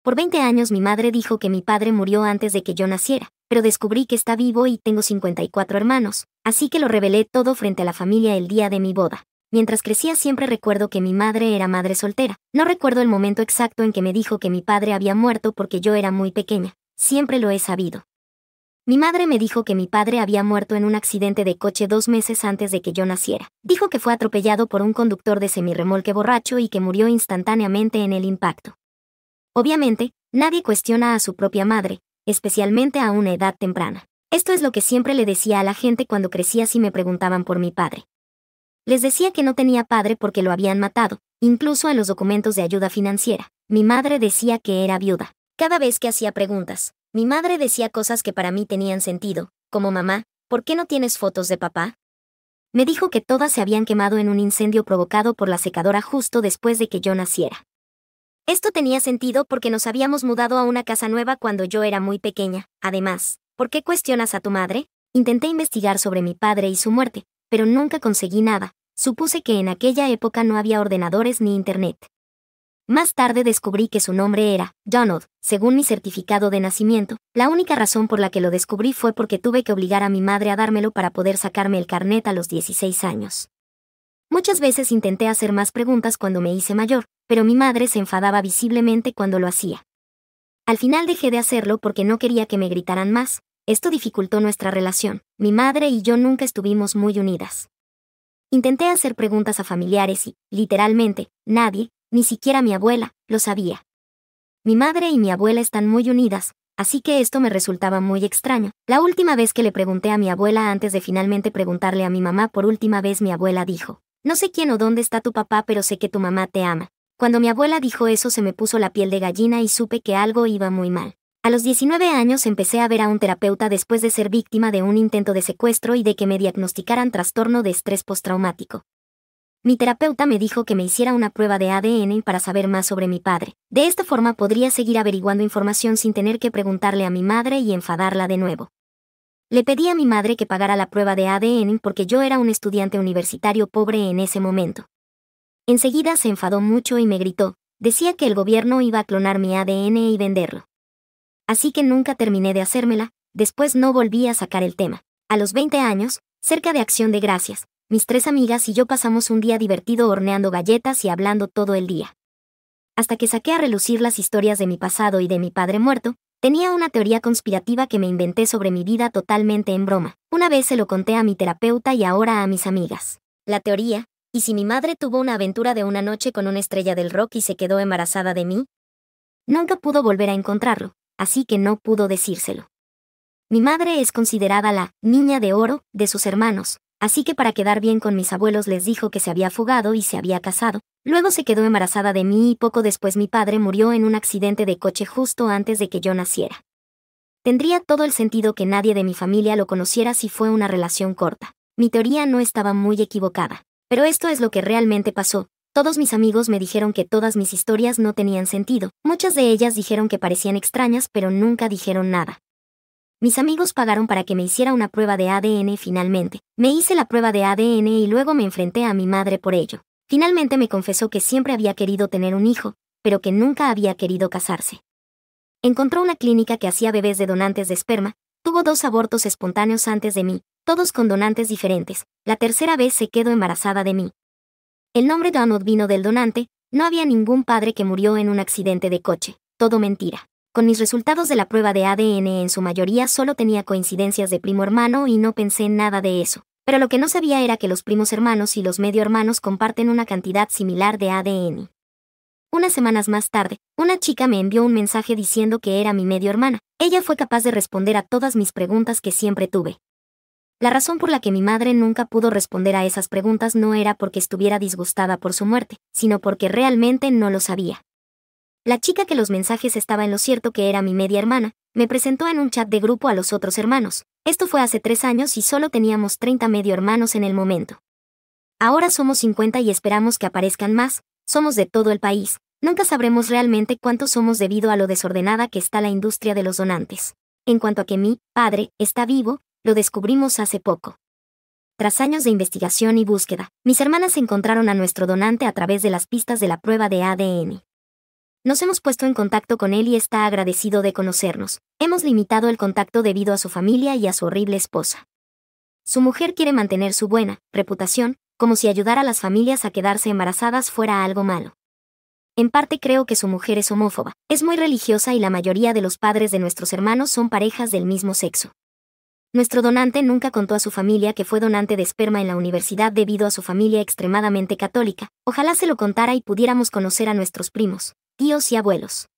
Por 20 años mi madre dijo que mi padre murió antes de que yo naciera, pero descubrí que está vivo y tengo 54 hermanos, así que lo revelé todo frente a la familia el día de mi boda. Mientras crecía siempre recuerdo que mi madre era madre soltera. No recuerdo el momento exacto en que me dijo que mi padre había muerto porque yo era muy pequeña. Siempre lo he sabido. Mi madre me dijo que mi padre había muerto en un accidente de coche 2 meses antes de que yo naciera. Dijo que fue atropellado por un conductor de semirremolque borracho y que murió instantáneamente en el impacto. Obviamente, nadie cuestiona a su propia madre, especialmente a una edad temprana. Esto es lo que siempre le decía a la gente cuando crecía si me preguntaban por mi padre. Les decía que no tenía padre porque lo habían matado, incluso en los documentos de ayuda financiera. Mi madre decía que era viuda. Cada vez que hacía preguntas, mi madre decía cosas que para mí tenían sentido, como mamá, ¿por qué no tienes fotos de papá? Me dijo que todas se habían quemado en un incendio provocado por la secadora justo después de que yo naciera. Esto tenía sentido porque nos habíamos mudado a una casa nueva cuando yo era muy pequeña. Además, ¿por qué cuestionas a tu madre? Intenté investigar sobre mi padre y su muerte, pero nunca conseguí nada. Supuse que en aquella época no había ordenadores ni internet. Más tarde descubrí que su nombre era Donald, según mi certificado de nacimiento. La única razón por la que lo descubrí fue porque tuve que obligar a mi madre a dármelo para poder sacarme el carnet a los 16 años. Muchas veces intenté hacer más preguntas cuando me hice mayor, pero mi madre se enfadaba visiblemente cuando lo hacía. Al final dejé de hacerlo porque no quería que me gritaran más. Esto dificultó nuestra relación. Mi madre y yo nunca estuvimos muy unidas. Intenté hacer preguntas a familiares y, literalmente, nadie, ni siquiera mi abuela, lo sabía. Mi madre y mi abuela están muy unidas, así que esto me resultaba muy extraño. La última vez que le pregunté a mi abuela antes de finalmente preguntarle a mi mamá por última vez, mi abuela dijo: no sé quién o dónde está tu papá, pero sé que tu mamá te ama. Cuando mi abuela dijo eso se me puso la piel de gallina y supe que algo iba muy mal. A los 19 años empecé a ver a un terapeuta después de ser víctima de un intento de secuestro y de que me diagnosticaran trastorno de estrés postraumático. Mi terapeuta me dijo que me hiciera una prueba de ADN para saber más sobre mi padre. De esta forma podría seguir averiguando información sin tener que preguntarle a mi madre y enfadarla de nuevo. Le pedí a mi madre que pagara la prueba de ADN porque yo era un estudiante universitario pobre en ese momento. Enseguida se enfadó mucho y me gritó. Decía que el gobierno iba a clonar mi ADN y venderlo. Así que nunca terminé de hacérmela. Después no volví a sacar el tema. A los 20 años, cerca de Acción de Gracias, mis 3 amigas y yo pasamos un día divertido horneando galletas y hablando todo el día. Hasta que saqué a relucir las historias de mi pasado y de mi padre muerto, tenía una teoría conspirativa que me inventé sobre mi vida totalmente en broma. Una vez se lo conté a mi terapeuta y ahora a mis amigas. La teoría: ¿y si mi madre tuvo una aventura de una noche con una estrella del rock y se quedó embarazada de mí? Nunca pudo volver a encontrarlo, así que no pudo decírselo. Mi madre es considerada la niña de oro de sus hermanos, así que para quedar bien con mis abuelos les dijo que se había fugado y se había casado. Luego se quedó embarazada de mí y poco después mi padre murió en un accidente de coche justo antes de que yo naciera. Tendría todo el sentido que nadie de mi familia lo conociera si fue una relación corta. Mi teoría no estaba muy equivocada. Pero esto es lo que realmente pasó. Todos mis amigos me dijeron que todas mis historias no tenían sentido. Muchas de ellas dijeron que parecían extrañas, pero nunca dijeron nada. Mis amigos pagaron para que me hiciera una prueba de ADN finalmente. Me hice la prueba de ADN y luego me enfrenté a mi madre por ello. Finalmente me confesó que siempre había querido tener un hijo, pero que nunca había querido casarse. Encontró una clínica que hacía bebés de donantes de esperma. Tuvo 2 abortos espontáneos antes de mí, todos con donantes diferentes. La tercera vez se quedó embarazada de mí. El nombre Donald vino del donante. No había ningún padre que murió en un accidente de coche. Todo mentira. Con mis resultados de la prueba de ADN en su mayoría solo tenía coincidencias de primo hermano y no pensé en nada de eso. Pero lo que no sabía era que los primos hermanos y los medio hermanos comparten una cantidad similar de ADN. Unas semanas más tarde, una chica me envió un mensaje diciendo que era mi medio hermana. Ella fue capaz de responder a todas mis preguntas que siempre tuve. La razón por la que mi madre nunca pudo responder a esas preguntas no era porque estuviera disgustada por su muerte, sino porque realmente no lo sabía. La chica que los mensajes estaba en lo cierto que era mi media hermana, me presentó en un chat de grupo a los otros hermanos. Esto fue hace 3 años y solo teníamos 30 medio hermanos en el momento. Ahora somos 50 y esperamos que aparezcan más. Somos de todo el país. Nunca sabremos realmente cuántos somos debido a lo desordenada que está la industria de los donantes. En cuanto a que mi padre está vivo, lo descubrimos hace poco. Tras años de investigación y búsqueda, mis hermanas encontraron a nuestro donante a través de las pistas de la prueba de ADN. Nos hemos puesto en contacto con él y está agradecido de conocernos. Hemos limitado el contacto debido a su familia y a su horrible esposa. Su mujer quiere mantener su buena reputación, como si ayudar a las familias a quedarse embarazadas fuera algo malo. En parte creo que su mujer es homófoba, es muy religiosa y la mayoría de los padres de nuestros hermanos son parejas del mismo sexo. Nuestro donante nunca contó a su familia que fue donante de esperma en la universidad debido a su familia extremadamente católica. Ojalá se lo contara y pudiéramos conocer a nuestros primos, tíos y abuelos.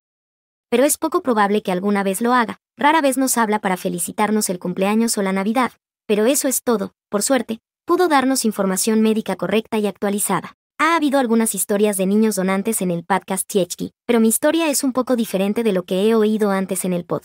Pero es poco probable que alguna vez lo haga, rara vez nos habla para felicitarnos el cumpleaños o la Navidad, pero eso es todo. Por suerte, pudo darnos información médica correcta y actualizada. Ha habido algunas historias de niños donantes en el podcast THG, pero mi historia es un poco diferente de lo que he oído antes en el pod.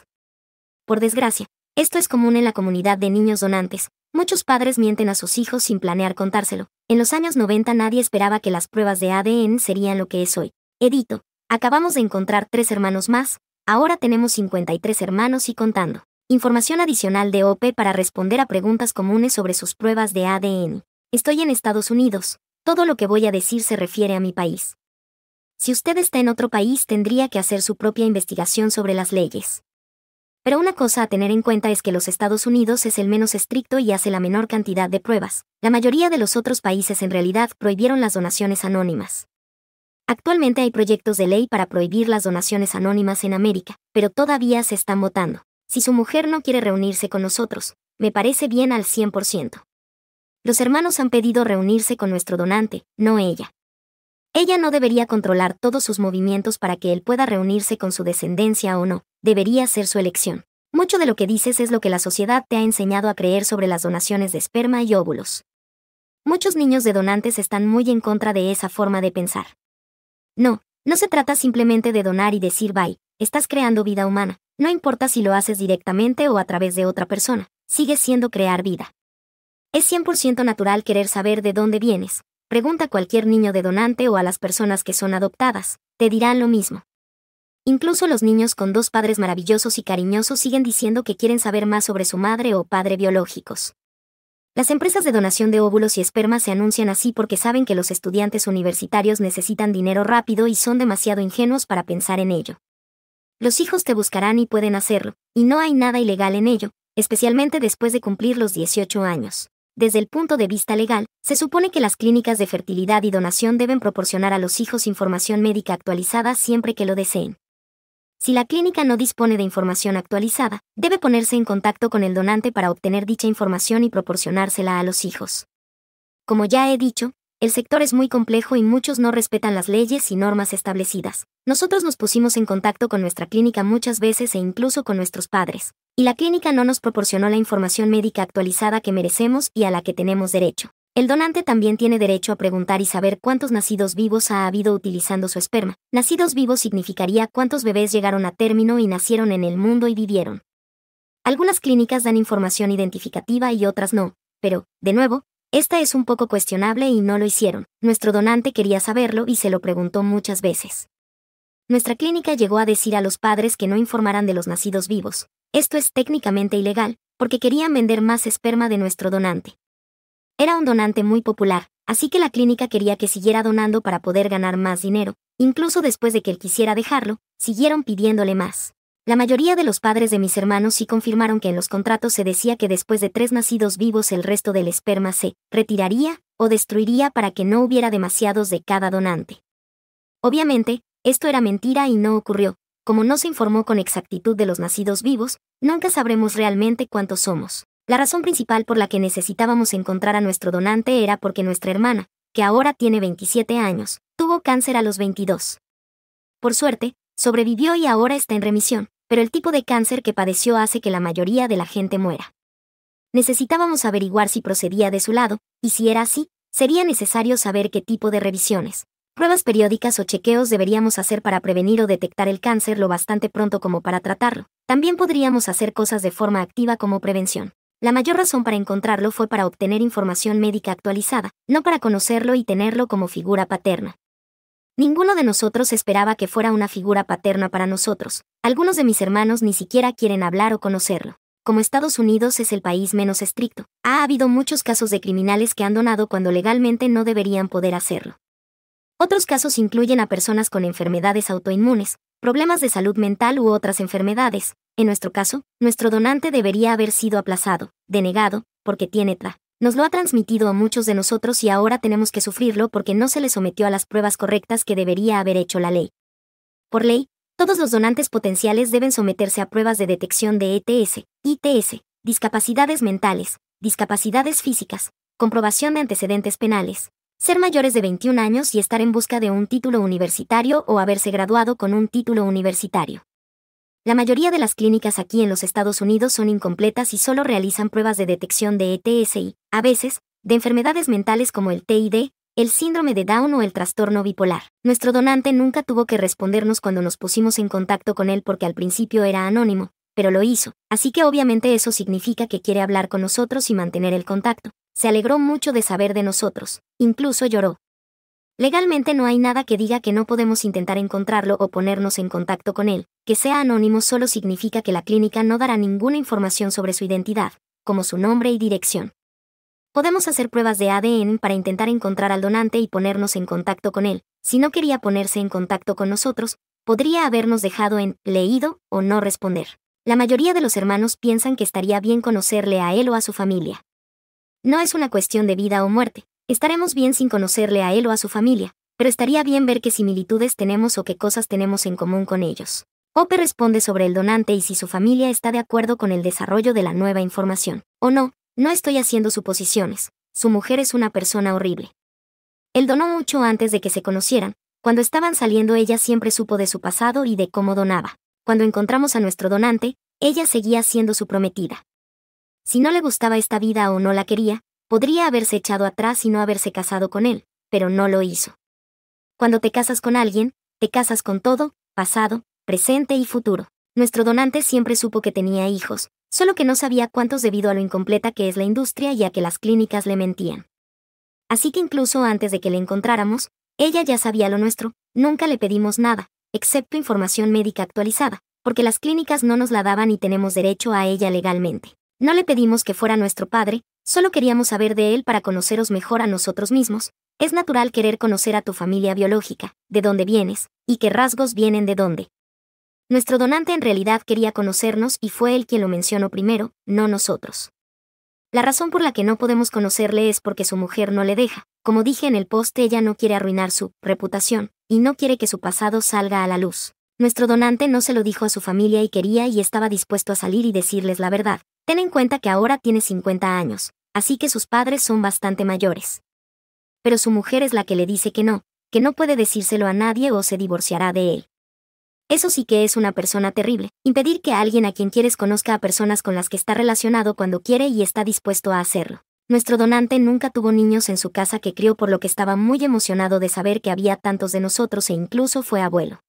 Por desgracia, esto es común en la comunidad de niños donantes. Muchos padres mienten a sus hijos sin planear contárselo. En los años 90 nadie esperaba que las pruebas de ADN serían lo que es hoy. Edito, acabamos de encontrar 3 hermanos más, ahora tenemos 53 hermanos y contando. Información adicional de OP para responder a preguntas comunes sobre sus pruebas de ADN. Estoy en Estados Unidos. Todo lo que voy a decir se refiere a mi país. Si usted está en otro país tendría que hacer su propia investigación sobre las leyes. Pero una cosa a tener en cuenta es que los Estados Unidos es el menos estricto y hace la menor cantidad de pruebas. La mayoría de los otros países en realidad prohibieron las donaciones anónimas. Actualmente hay proyectos de ley para prohibir las donaciones anónimas en América, pero todavía se están votando. Si su mujer no quiere reunirse con nosotros, me parece bien al 100%. Los hermanos han pedido reunirse con nuestro donante, no ella. Ella no debería controlar todos sus movimientos para que él pueda reunirse con su descendencia o no, debería ser su elección. Mucho de lo que dices es lo que la sociedad te ha enseñado a creer sobre las donaciones de esperma y óvulos. Muchos niños de donantes están muy en contra de esa forma de pensar. No se trata simplemente de donar y decir bye, estás creando vida humana, no importa si lo haces directamente o a través de otra persona, sigue siendo crear vida. Es 100% natural querer saber de dónde vienes. Pregunta a cualquier niño de donante o a las personas que son adoptadas, te dirán lo mismo. Incluso los niños con 2 padres maravillosos y cariñosos siguen diciendo que quieren saber más sobre su madre o padre biológicos. Las empresas de donación de óvulos y esperma se anuncian así porque saben que los estudiantes universitarios necesitan dinero rápido y son demasiado ingenuos para pensar en ello. Los hijos te buscarán y pueden hacerlo, y no hay nada ilegal en ello, especialmente después de cumplir los 18 años. Desde el punto de vista legal, se supone que las clínicas de fertilidad y donación deben proporcionar a los hijos información médica actualizada siempre que lo deseen. Si la clínica no dispone de información actualizada, debe ponerse en contacto con el donante para obtener dicha información y proporcionársela a los hijos. Como ya he dicho, el sector es muy complejo y muchos no respetan las leyes y normas establecidas. Nosotros nos pusimos en contacto con nuestra clínica muchas veces e incluso con nuestros padres, y la clínica no nos proporcionó la información médica actualizada que merecemos y a la que tenemos derecho. El donante también tiene derecho a preguntar y saber cuántos nacidos vivos ha habido utilizando su esperma. Nacidos vivos significaría cuántos bebés llegaron a término y nacieron en el mundo y vivieron. Algunas clínicas dan información identificativa y otras no, pero, de nuevo, esta es un poco cuestionable y no lo hicieron. Nuestro donante quería saberlo y se lo preguntó muchas veces. Nuestra clínica llegó a decir a los padres que no informaran de los nacidos vivos. Esto es técnicamente ilegal, porque querían vender más esperma de nuestro donante. Era un donante muy popular, así que la clínica quería que siguiera donando para poder ganar más dinero. Incluso después de que él quisiera dejarlo, siguieron pidiéndole más. La mayoría de los padres de mis hermanos sí confirmaron que en los contratos se decía que después de 3 nacidos vivos el resto del esperma se retiraría o destruiría para que no hubiera demasiados de cada donante. Obviamente, esto era mentira y no ocurrió. Como no se informó con exactitud de los nacidos vivos, nunca sabremos realmente cuántos somos. La razón principal por la que necesitábamos encontrar a nuestro donante era porque nuestra hermana, que ahora tiene 27 años, tuvo cáncer a los 22. Por suerte, sobrevivió y ahora está en remisión, pero el tipo de cáncer que padeció hace que la mayoría de la gente muera. Necesitábamos averiguar si procedía de su lado, y si era así, sería necesario saber qué tipo de revisiones, pruebas periódicas o chequeos deberíamos hacer para prevenir o detectar el cáncer lo bastante pronto como para tratarlo. También podríamos hacer cosas de forma activa como prevención. La mayor razón para encontrarlo fue para obtener información médica actualizada, no para conocerlo y tenerlo como figura paterna. Ninguno de nosotros esperaba que fuera una figura paterna para nosotros. Algunos de mis hermanos ni siquiera quieren hablar o conocerlo. Como Estados Unidos es el país menos estricto, ha habido muchos casos de criminales que han donado cuando legalmente no deberían poder hacerlo. Otros casos incluyen a personas con enfermedades autoinmunes, problemas de salud mental u otras enfermedades. En nuestro caso, nuestro donante debería haber sido aplazado, denegado, porque tiene TRA. Nos lo ha transmitido a muchos de nosotros y ahora tenemos que sufrirlo porque no se le sometió a las pruebas correctas que debería haber hecho la ley. Por ley, todos los donantes potenciales deben someterse a pruebas de detección de ETS, ITS, discapacidades mentales, discapacidades físicas, comprobación de antecedentes penales, ser mayores de 21 años y estar en busca de un título universitario o haberse graduado con un título universitario. La mayoría de las clínicas aquí en los Estados Unidos son incompletas y solo realizan pruebas de detección de ETS y, a veces, de enfermedades mentales como el TID, el síndrome de Down o el trastorno bipolar. Nuestro donante nunca tuvo que respondernos cuando nos pusimos en contacto con él porque al principio era anónimo, pero lo hizo, así que obviamente eso significa que quiere hablar con nosotros y mantener el contacto. Se alegró mucho de saber de nosotros, incluso lloró. Legalmente no hay nada que diga que no podemos intentar encontrarlo o ponernos en contacto con él. Que sea anónimo solo significa que la clínica no dará ninguna información sobre su identidad, como su nombre y dirección. Podemos hacer pruebas de ADN para intentar encontrar al donante y ponernos en contacto con él. Si no quería ponerse en contacto con nosotros, podría habernos dejado en leído o no responder. La mayoría de los hermanos piensan que estaría bien conocerle a él o a su familia. No es una cuestión de vida o muerte. Estaremos bien sin conocerle a él o a su familia, pero estaría bien ver qué similitudes tenemos o qué cosas tenemos en común con ellos. Ope responde sobre el donante y si su familia está de acuerdo con el desarrollo de la nueva información. O no, no estoy haciendo suposiciones. Su mujer es una persona horrible. Él donó mucho antes de que se conocieran. Cuando estaban saliendo ella siempre supo de su pasado y de cómo donaba. Cuando encontramos a nuestro donante, ella seguía siendo su prometida. Si no le gustaba esta vida o no la quería, podría haberse echado atrás y no haberse casado con él, pero no lo hizo. Cuando te casas con alguien, te casas con todo, pasado, presente y futuro. Nuestro donante siempre supo que tenía hijos, solo que no sabía cuántos debido a lo incompleta que es la industria y a que las clínicas le mentían. Así que incluso antes de que le encontráramos, ella ya sabía lo nuestro, nunca le pedimos nada, excepto información médica actualizada, porque las clínicas no nos la daban y tenemos derecho a ella legalmente. No le pedimos que fuera nuestro padre, solo queríamos saber de él para conoceros mejor a nosotros mismos. Es natural querer conocer a tu familia biológica, de dónde vienes, y qué rasgos vienen de dónde. Nuestro donante en realidad quería conocernos y fue él quien lo mencionó primero, no nosotros. La razón por la que no podemos conocerle es porque su mujer no le deja. Como dije en el post, ella no quiere arruinar su reputación, y no quiere que su pasado salga a la luz. Nuestro donante no se lo dijo a su familia y quería y estaba dispuesto a salir y decirles la verdad. Ten en cuenta que ahora tiene 50 años, así que sus padres son bastante mayores. Pero su mujer es la que le dice que no puede decírselo a nadie o se divorciará de él. Eso sí que es una persona terrible, impedir que alguien a quien quieres conozca a personas con las que está relacionado cuando quiere y está dispuesto a hacerlo. Nuestro donante nunca tuvo niños en su casa que crió, por lo que estaba muy emocionado de saber que había tantos de nosotros e incluso fue abuelo.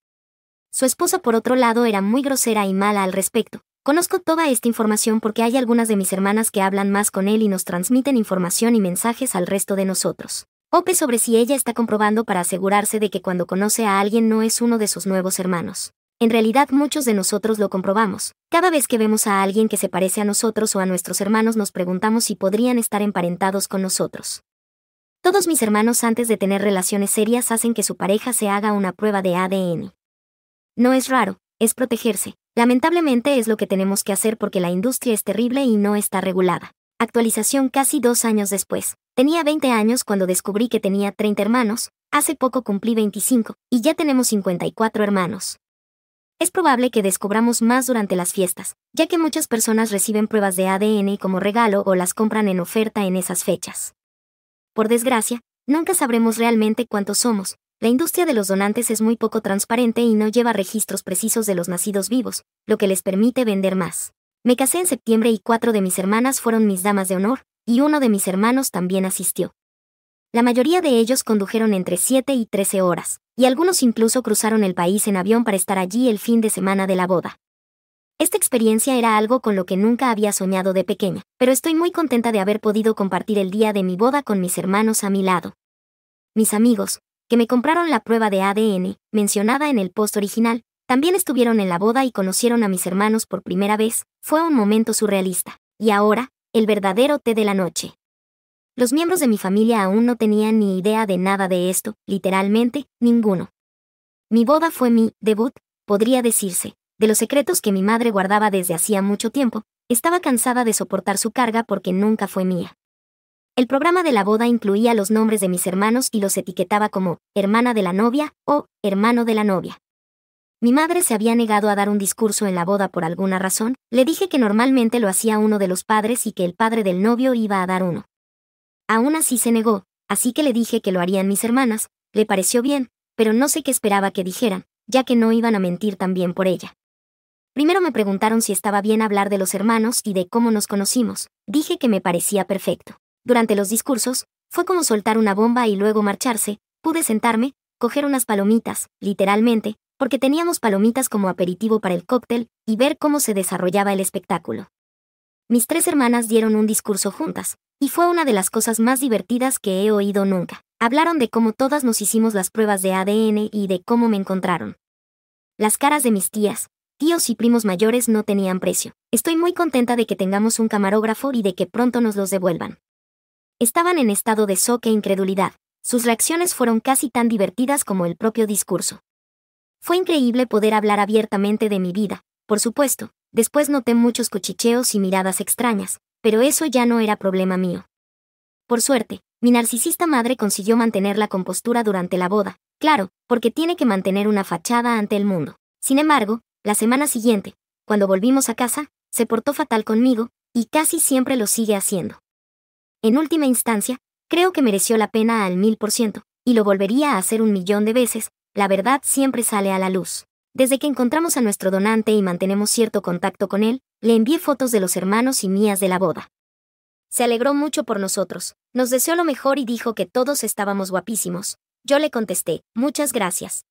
Su esposa, por otro lado, era muy grosera y mala al respecto. Conozco toda esta información porque hay algunas de mis hermanas que hablan más con él y nos transmiten información y mensajes al resto de nosotros. Ope sobre si ella está comprobando para asegurarse de que cuando conoce a alguien no es uno de sus nuevos hermanos. En realidad muchos de nosotros lo comprobamos. Cada vez que vemos a alguien que se parece a nosotros o a nuestros hermanos nos preguntamos si podrían estar emparentados con nosotros. Todos mis hermanos antes de tener relaciones serias hacen que su pareja se haga una prueba de ADN. No es raro, es protegerse. Lamentablemente es lo que tenemos que hacer porque la industria es terrible y no está regulada. Actualización casi 2 años después. Tenía 20 años cuando descubrí que tenía 30 hermanos, hace poco cumplí 25, y ya tenemos 54 hermanos. Es probable que descubramos más durante las fiestas, ya que muchas personas reciben pruebas de ADN como regalo o las compran en oferta en esas fechas. Por desgracia, nunca sabremos realmente cuántos somos. La industria de los donantes es muy poco transparente y no lleva registros precisos de los nacidos vivos, lo que les permite vender más. Me casé en septiembre y 4 de mis hermanas fueron mis damas de honor, y uno de mis hermanos también asistió. La mayoría de ellos condujeron entre 7 y 13 horas, y algunos incluso cruzaron el país en avión para estar allí el fin de semana de la boda. Esta experiencia era algo con lo que nunca había soñado de pequeña, pero estoy muy contenta de haber podido compartir el día de mi boda con mis hermanos a mi lado. Mis amigos, que me compraron la prueba de ADN, mencionada en el post original, también estuvieron en la boda y conocieron a mis hermanos por primera vez. Fue un momento surrealista. Y ahora, el verdadero té de la noche. Los miembros de mi familia aún no tenían ni idea de nada de esto, literalmente, ninguno. Mi boda fue mi debut, podría decirse. De los secretos que mi madre guardaba desde hacía mucho tiempo, estaba cansada de soportar su carga porque nunca fue mía. El programa de la boda incluía los nombres de mis hermanos y los etiquetaba como hermana de la novia o hermano de la novia. Mi madre se había negado a dar un discurso en la boda por alguna razón. Le dije que normalmente lo hacía uno de los padres y que el padre del novio iba a dar uno. Aún así se negó, así que le dije que lo harían mis hermanas. Le pareció bien, pero no sé qué esperaba que dijeran, ya que no iban a mentir también por ella. Primero me preguntaron si estaba bien hablar de los hermanos y de cómo nos conocimos. Dije que me parecía perfecto. Durante los discursos, fue como soltar una bomba y luego marcharse. Pude sentarme, coger unas palomitas, literalmente, porque teníamos palomitas como aperitivo para el cóctel, y ver cómo se desarrollaba el espectáculo. Mis 3 hermanas dieron un discurso juntas, y fue una de las cosas más divertidas que he oído nunca. Hablaron de cómo todas nos hicimos las pruebas de ADN y de cómo me encontraron. Las caras de mis tías, tíos y primos mayores no tenían precio. Estoy muy contenta de que tengamos un camarógrafo y de que pronto nos los devuelvan. Estaban en estado de shock e incredulidad. Sus reacciones fueron casi tan divertidas como el propio discurso. Fue increíble poder hablar abiertamente de mi vida, por supuesto. Después noté muchos cuchicheos y miradas extrañas, pero eso ya no era problema mío. Por suerte, mi narcisista madre consiguió mantener la compostura durante la boda, claro, porque tiene que mantener una fachada ante el mundo. Sin embargo, la semana siguiente, cuando volvimos a casa, se portó fatal conmigo, y casi siempre lo sigue haciendo. En última instancia, creo que mereció la pena al 1000%, y lo volvería a hacer 1.000.000 de veces. La verdad siempre sale a la luz. Desde que encontramos a nuestro donante y mantenemos cierto contacto con él, le envié fotos de los hermanos y mías de la boda. Se alegró mucho por nosotros, nos deseó lo mejor y dijo que todos estábamos guapísimos. Yo le contesté, muchas gracias.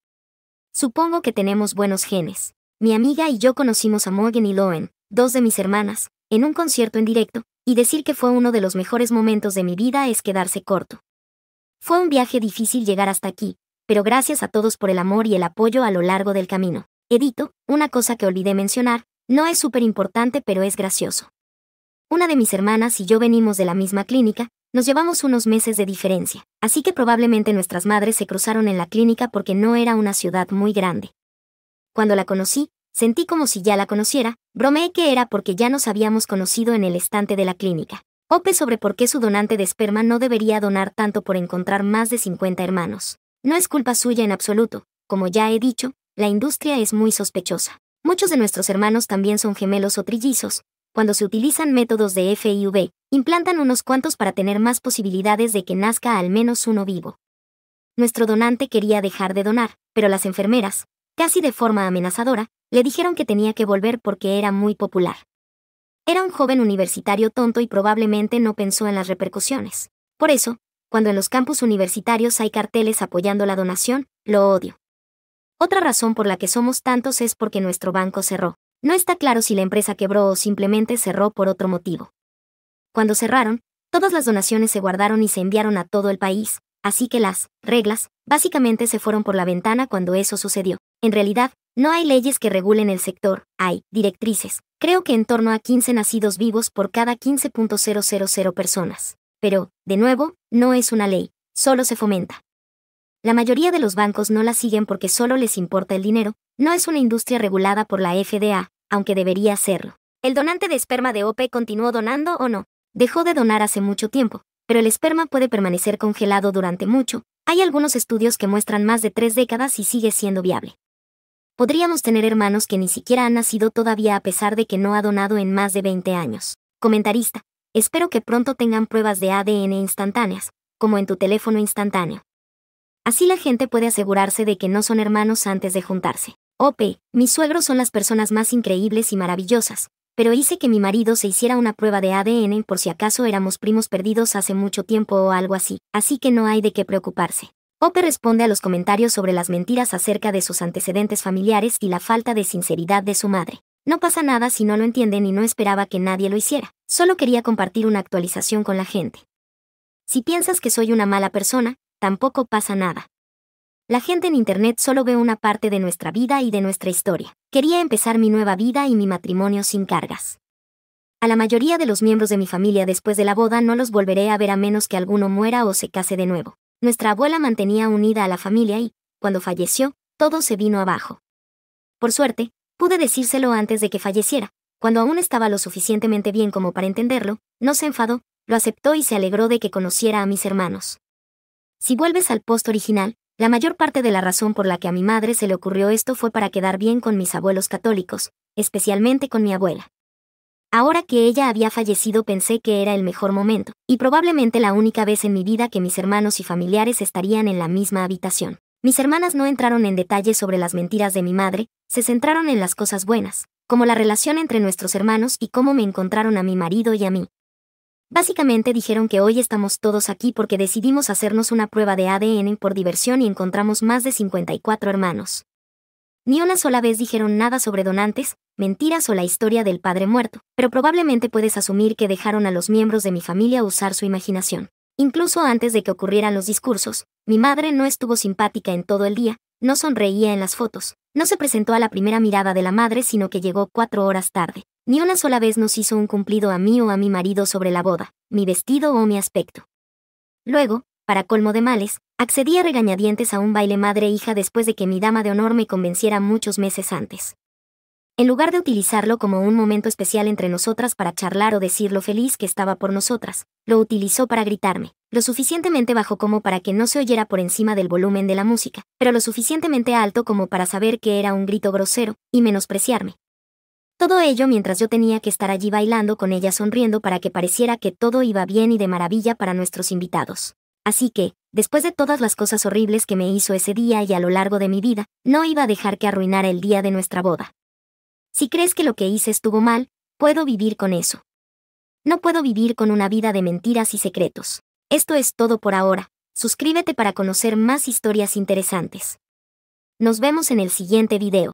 Supongo que tenemos buenos genes. Mi amiga y yo conocimos a Morgan y Loen, 2 de mis hermanas, en un concierto en directo, y decir que fue uno de los mejores momentos de mi vida es quedarse corto. Fue un viaje difícil llegar hasta aquí, pero gracias a todos por el amor y el apoyo a lo largo del camino. Edito, una cosa que olvidé mencionar, no es súper importante pero es gracioso. Una de mis hermanas y yo venimos de la misma clínica, nos llevamos unos meses de diferencia, así que probablemente nuestras madres se cruzaron en la clínica porque no era una ciudad muy grande. Cuando la conocí, sentí como si ya la conociera, bromeé que era porque ya nos habíamos conocido en el estante de la clínica. Opé sobre por qué su donante de esperma no debería donar tanto por encontrar más de 50 hermanos. No es culpa suya en absoluto, como ya he dicho, la industria es muy sospechosa. Muchos de nuestros hermanos también son gemelos o trillizos. Cuando se utilizan métodos de FIV, implantan unos cuantos para tener más posibilidades de que nazca al menos uno vivo. Nuestro donante quería dejar de donar, pero las enfermeras, casi de forma amenazadora, le dijeron que tenía que volver porque era muy popular. Era un joven universitario tonto y probablemente no pensó en las repercusiones. Por eso, cuando en los campus universitarios hay carteles apoyando la donación, lo odio. Otra razón por la que somos tantos es porque nuestro banco cerró. No está claro si la empresa quebró o simplemente cerró por otro motivo. Cuando cerraron, todas las donaciones se guardaron y se enviaron a todo el país, así que las reglas, básicamente se fueron por la ventana cuando eso sucedió. En realidad, no hay leyes que regulen el sector, hay directrices. Creo que en torno a 15 nacidos vivos por cada 15.000 personas. Pero, de nuevo, no es una ley, solo se fomenta. La mayoría de los bancos no la siguen porque solo les importa el dinero, no es una industria regulada por la FDA, aunque debería serlo. ¿El donante de esperma de OP continuó donando o no? Dejó de donar hace mucho tiempo, pero el esperma puede permanecer congelado durante mucho. Hay algunos estudios que muestran más de 3 décadas y sigue siendo viable. Podríamos tener hermanos que ni siquiera han nacido todavía a pesar de que no ha donado en más de 20 años. Comentarista. Espero que pronto tengan pruebas de ADN instantáneas, como en tu teléfono instantáneo. Así la gente puede asegurarse de que no son hermanos antes de juntarse. OP, mis suegros son las personas más increíbles y maravillosas, pero hice que mi marido se hiciera una prueba de ADN por si acaso éramos primos perdidos hace mucho tiempo o algo así que no hay de qué preocuparse. OP responde a los comentarios sobre las mentiras acerca de sus antecedentes familiares y la falta de sinceridad de su madre. No pasa nada si no lo entienden y no esperaba que nadie lo hiciera. Solo quería compartir una actualización con la gente. Si piensas que soy una mala persona, tampoco pasa nada. La gente en Internet solo ve una parte de nuestra vida y de nuestra historia. Quería empezar mi nueva vida y mi matrimonio sin cargas. A la mayoría de los miembros de mi familia después de la boda no los volveré a ver a menos que alguno muera o se case de nuevo. Nuestra abuela mantenía unida a la familia y, cuando falleció, todo se vino abajo. Por suerte, pude decírselo antes de que falleciera. Cuando aún estaba lo suficientemente bien como para entenderlo, no se enfadó, lo aceptó y se alegró de que conociera a mis hermanos. Si vuelves al post original, la mayor parte de la razón por la que a mi madre se le ocurrió esto fue para quedar bien con mis abuelos católicos, especialmente con mi abuela. Ahora que ella había fallecido pensé que era el mejor momento, y probablemente la única vez en mi vida que mis hermanos y familiares estarían en la misma habitación. Mis hermanas no entraron en detalles sobre las mentiras de mi madre, se centraron en las cosas buenas, como la relación entre nuestros hermanos y cómo me encontraron a mi marido y a mí. Básicamente dijeron que hoy estamos todos aquí porque decidimos hacernos una prueba de ADN por diversión y encontramos más de 54 hermanos. Ni una sola vez dijeron nada sobre donantes, mentiras o la historia del padre muerto, pero probablemente puedes asumir que dejaron a los miembros de mi familia usar su imaginación. Incluso antes de que ocurrieran los discursos, mi madre no estuvo simpática en todo el día, no sonreía en las fotos, no se presentó a la primera mirada de la madre sino que llegó 4 horas tarde. Ni una sola vez nos hizo un cumplido a mí o a mi marido sobre la boda, mi vestido o mi aspecto. Luego, para colmo de males, accedí a regañadientes a un baile madre-hija después de que mi dama de honor me convenciera muchos meses antes. En lugar de utilizarlo como un momento especial entre nosotras para charlar o decir lo feliz que estaba por nosotras, lo utilizó para gritarme, lo suficientemente bajo como para que no se oyera por encima del volumen de la música, pero lo suficientemente alto como para saber que era un grito grosero, y menospreciarme. Todo ello mientras yo tenía que estar allí bailando con ella sonriendo para que pareciera que todo iba bien y de maravilla para nuestros invitados. Así que, después de todas las cosas horribles que me hizo ese día y a lo largo de mi vida, no iba a dejar que arruinara el día de nuestra boda. Si crees que lo que hice estuvo mal, puedo vivir con eso. No puedo vivir con una vida de mentiras y secretos. Esto es todo por ahora. Suscríbete para conocer más historias interesantes. Nos vemos en el siguiente video.